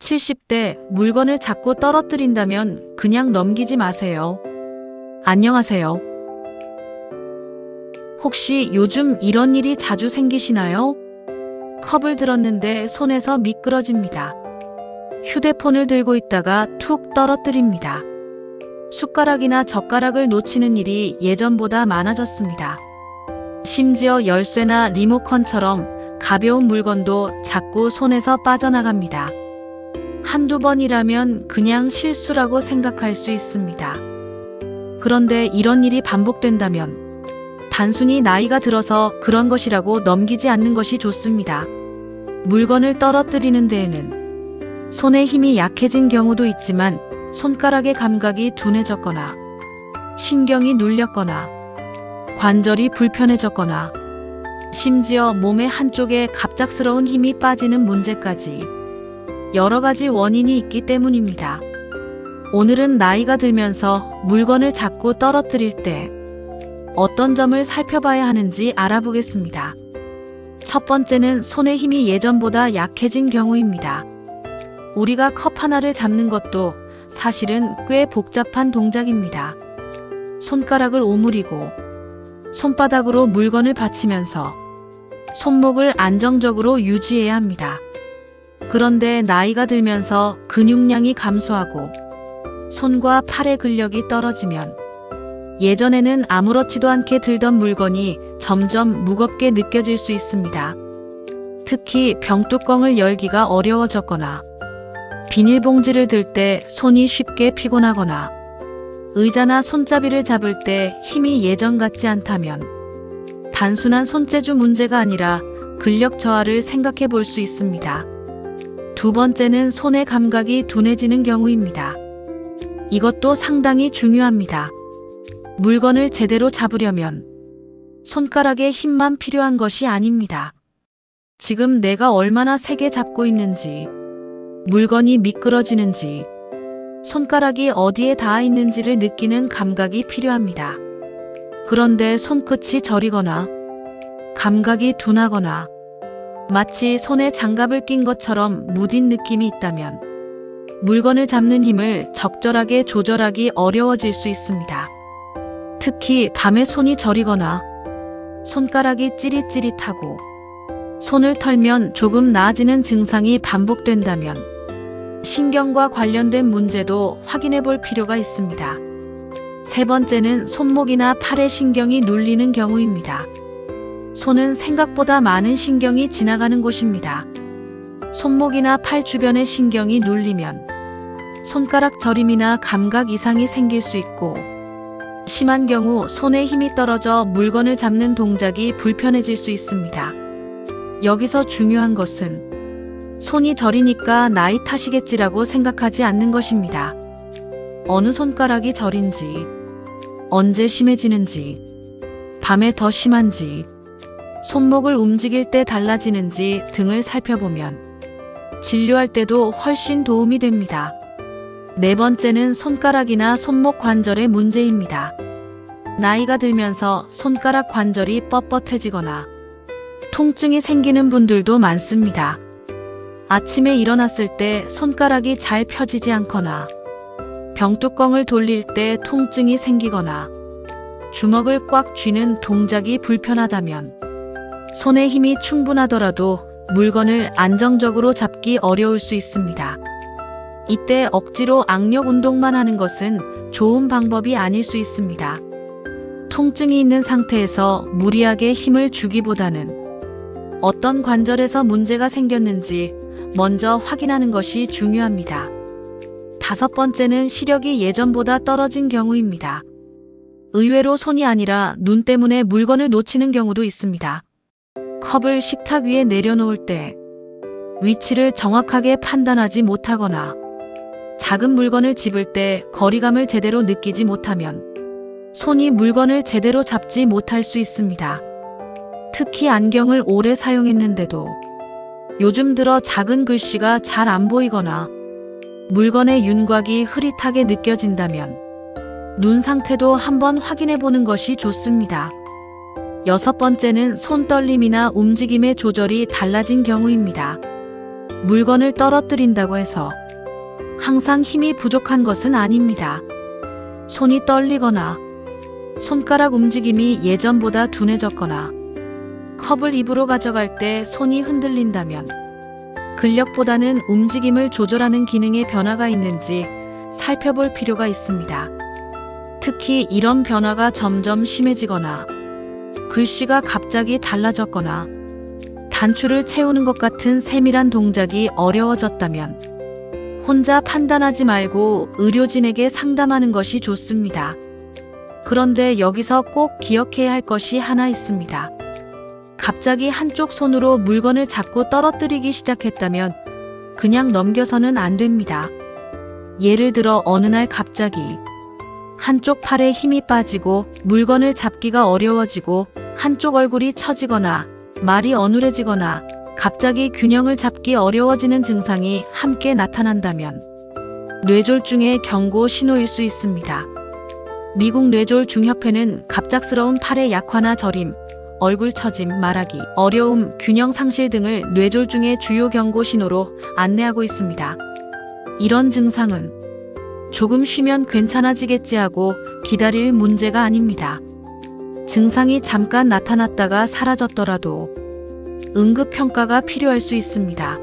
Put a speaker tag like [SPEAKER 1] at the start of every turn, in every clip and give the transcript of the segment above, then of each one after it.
[SPEAKER 1] 70대 물건을 자꾸 떨어뜨린다면 그냥 넘기지 마세요. 안녕하세요. 혹시 요즘 이런 일이 자주 생기시나요? 컵을 들었는데 손에서 미끄러집니다. 휴대폰을 들고 있다가 툭 떨어뜨립니다. 숟가락이나 젓가락을 놓치는 일이 예전보다 많아졌습니다. 심지어 열쇠나 리모컨처럼 가벼운 물건도 자꾸 손에서 빠져나갑니다. 한두 번이라면 그냥 실수라고 생각할 수 있습니다. 그런데 이런 일이 반복된다면 단순히 나이가 들어서 그런 것이라고 넘기지 않는 것이 좋습니다. 물건을 떨어뜨리는 데에는 손의 힘이 약해진 경우도 있지만 손가락의 감각이 둔해졌거나 신경이 눌렸거나 관절이 불편해졌거나 심지어 몸의 한쪽에 갑작스러운 힘이 빠지는 문제까지 여러 가지 원인이 있기 때문입니다. 오늘은 나이가 들면서 물건을 자꾸 떨어뜨릴 때 어떤 점을 살펴봐야 하는지 알아보겠습니다. 첫 번째는 손의 힘이 예전보다 약해진 경우입니다. 우리가 컵 하나를 잡는 것도 사실은 꽤 복잡한 동작입니다. 손가락을 오므리고 손바닥으로 물건을 받치면서 손목을 안정적으로 유지해야 합니다. 그런데 나이가 들면서 근육량이 감소하고 손과 팔의 근력이 떨어지면 예전에는 아무렇지도 않게 들던 물건이 점점 무겁게 느껴질 수 있습니다. 특히 병뚜껑을 열기가 어려워졌거나 비닐봉지를 들 때 손이 쉽게 피곤하거나 의자나 손잡이를 잡을 때 힘이 예전 같지 않다면 단순한 손재주 문제가 아니라 근력 저하를 생각해 볼 수 있습니다. 두 번째는 손의 감각이 둔해지는 경우입니다. 이것도 상당히 중요합니다. 물건을 제대로 잡으려면 손가락의 힘만 필요한 것이 아닙니다. 지금 내가 얼마나 세게 잡고 있는지, 물건이 미끄러지는지, 손가락이 어디에 닿아 있는지를 느끼는 감각이 필요합니다. 그런데 손끝이 저리거나 감각이 둔하거나 마치 손에 장갑을 낀 것처럼 무딘 느낌이 있다면 물건을 잡는 힘을 적절하게 조절하기 어려워질 수 있습니다. 특히 밤에 손이 저리거나 손가락이 찌릿찌릿하고 손을 털면 조금 나아지는 증상이 반복된다면 신경과 관련된 문제도 확인해 볼 필요가 있습니다. 세 번째는 손목이나 팔의 신경이 눌리는 경우입니다. 손은 생각보다 많은 신경이 지나가는 곳입니다. 손목이나 팔 주변의 신경이 눌리면 손가락 저림이나 감각 이상이 생길 수 있고 심한 경우 손에 힘이 떨어져 물건을 잡는 동작이 불편해질 수 있습니다. 여기서 중요한 것은 손이 저리니까 나이 탓이겠지라고 생각하지 않는 것입니다. 어느 손가락이 저린지, 언제 심해지는지, 밤에 더 심한지, 손목을 움직일 때 달라지는지 등을 살펴보면 진료할 때도 훨씬 도움이 됩니다. 네 번째는 손가락이나 손목 관절의 문제입니다. 나이가 들면서 손가락 관절이 뻣뻣해지거나 통증이 생기는 분들도 많습니다. 아침에 일어났을 때 손가락이 잘 펴지지 않거나 병뚜껑을 돌릴 때 통증이 생기거나 주먹을 꽉 쥐는 동작이 불편하다면 손에 힘이 충분하더라도 물건을 안정적으로 잡기 어려울 수 있습니다. 이때 억지로 악력 운동만 하는 것은 좋은 방법이 아닐 수 있습니다. 통증이 있는 상태에서 무리하게 힘을 주기보다는 어떤 관절에서 문제가 생겼는지 먼저 확인하는 것이 중요합니다. 다섯 번째는 시력이 예전보다 떨어진 경우입니다. 의외로 손이 아니라 눈 때문에 물건을 놓치는 경우도 있습니다. 컵을 식탁 위에 내려놓을 때 위치를 정확하게 판단하지 못하거나 작은 물건을 집을 때 거리감을 제대로 느끼지 못하면 손이 물건을 제대로 잡지 못할 수 있습니다. 특히 안경을 오래 사용했는데도 요즘 들어 작은 글씨가 잘 안 보이거나 물건의 윤곽이 흐릿하게 느껴진다면 눈 상태도 한번 확인해 보는 것이 좋습니다. 여섯 번째는 손떨림이나 움직임의 조절이 달라진 경우입니다. 물건을 떨어뜨린다고 해서 항상 힘이 부족한 것은 아닙니다. 손이 떨리거나 손가락 움직임이 예전보다 둔해졌거나 컵을 입으로 가져갈 때 손이 흔들린다면 근력보다는 움직임을 조절하는 기능에 변화가 있는지 살펴볼 필요가 있습니다. 특히 이런 변화가 점점 심해지거나 글씨가 갑자기 달라졌거나 단추를 채우는 것 같은 세밀한 동작이 어려워졌다면 혼자 판단하지 말고 의료진에게 상담하는 것이 좋습니다. 그런데 여기서 꼭 기억해야 할 것이 하나 있습니다. 갑자기 한쪽 손으로 물건을 잡고 떨어뜨리기 시작했다면 그냥 넘겨서는 안 됩니다. 예를 들어 어느 날 갑자기 한쪽 팔에 힘이 빠지고 물건을 잡기가 어려워지고 한쪽 얼굴이 처지거나 말이 어눌해지거나 갑자기 균형을 잡기 어려워지는 증상이 함께 나타난다면 뇌졸중의 경고 신호일 수 있습니다. 미국 뇌졸중협회는 갑작스러운 팔의 약화나 저림, 얼굴 처짐, 말하기, 어려움, 균형 상실 등을 뇌졸중의 주요 경고 신호로 안내하고 있습니다. 이런 증상은 조금 쉬면 괜찮아지겠지 하고 기다릴 문제가 아닙니다. 증상이 잠깐 나타났다가 사라졌더라도 응급평가가 필요할 수 있습니다.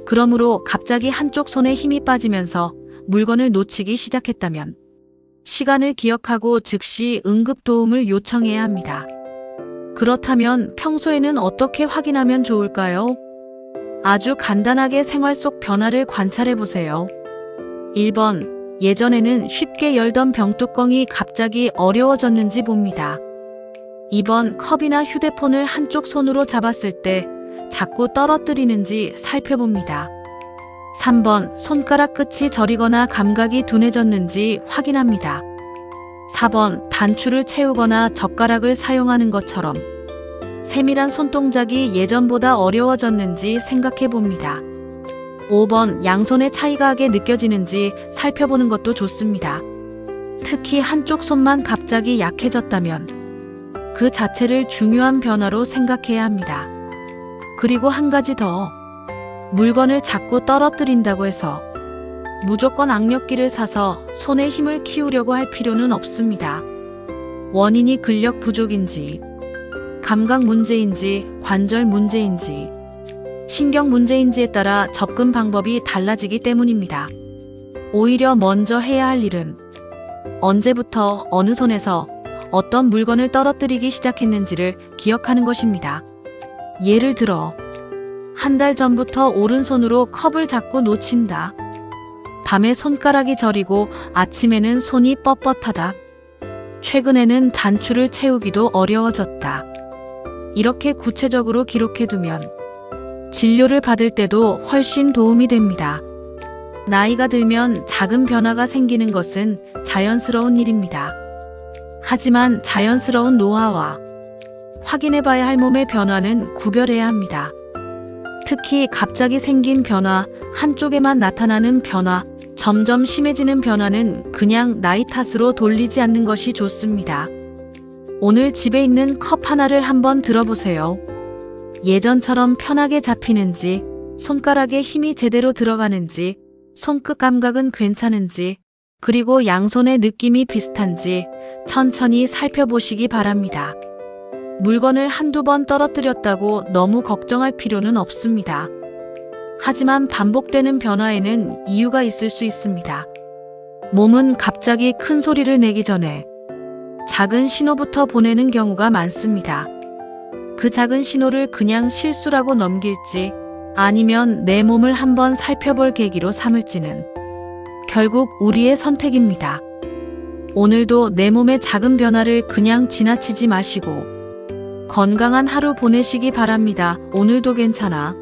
[SPEAKER 1] 그러므로 갑자기 한쪽 손에 힘이 빠지면서 물건을 놓치기 시작했다면 시간을 기억하고 즉시 응급도움을 요청해야 합니다. 그렇다면 평소에는 어떻게 확인하면 좋을까요? 아주 간단하게 생활 속 변화를 관찰해 보세요. 1번. 예전에는 쉽게 열던 병뚜껑이 갑자기 어려워졌는지 봅니다. 2번. 컵이나 휴대폰을 한쪽 손으로 잡았을 때 자꾸 떨어뜨리는지 살펴봅니다. 3번. 손가락 끝이 저리거나 감각이 둔해졌는지 확인합니다. 4번. 단추를 채우거나 젓가락을 사용하는 것처럼 세밀한 손동작이 예전보다 어려워졌는지 생각해 봅니다. 5번. 양손의 차이가 느껴지는지 살펴보는 것도 좋습니다. 특히 한쪽 손만 갑자기 약해졌다면 그 자체를 중요한 변화로 생각해야 합니다. 그리고 한 가지 더. 물건을 자꾸 떨어뜨린다고 해서 무조건 악력기를 사서 손에 힘을 키우려고 할 필요는 없습니다. 원인이 근력 부족인지, 감각 문제인지, 관절 문제인지, 신경 문제인지에 따라 접근 방법이 달라지기 때문입니다. 오히려 먼저 해야 할 일은 언제부터 어느 손에서 어떤 물건을 떨어뜨리기 시작했는지를 기억하는 것입니다. 예를 들어 한 달 전부터 오른손으로 컵을 잡고 놓친다. 밤에 손가락이 저리고 아침에는 손이 뻣뻣하다. 최근에는 단추를 채우기도 어려워졌다. 이렇게 구체적으로 기록해두면 진료를 받을 때도 훨씬 도움이 됩니다. 나이가 들면 작은 변화가 생기는 것은 자연스러운 일입니다. 하지만 자연스러운 노화와 확인해봐야 할 몸의 변화는 구별해야 합니다. 특히 갑자기 생긴 변화, 한쪽에만 나타나는 변화, 점점 심해지는 변화는 그냥 나이 탓으로 돌리지 않는 것이 좋습니다. 오늘 집에 있는 컵 하나를 한번 들어보세요. 예전처럼 편하게 잡히는지, 손가락에 힘이 제대로 들어가는지, 손끝 감각은 괜찮은지, 그리고 양손의 느낌이 비슷한지 천천히 살펴보시기 바랍니다. 물건을 한두 번 떨어뜨렸다고 너무 걱정할 필요는 없습니다. 하지만 반복되는 변화에는 이유가 있을 수 있습니다. 몸은 갑자기 큰 소리를 내기 전에 작은 신호부터 보내는 경우가 많습니다. 그 작은 신호를 그냥 실수라고 넘길지 아니면 내 몸을 한번 살펴볼 계기로 삼을지는 결국 우리의 선택입니다. 오늘도 내 몸의 작은 변화를 그냥 지나치지 마시고 건강한 하루 보내시기 바랍니다. 오늘도 괜찮아.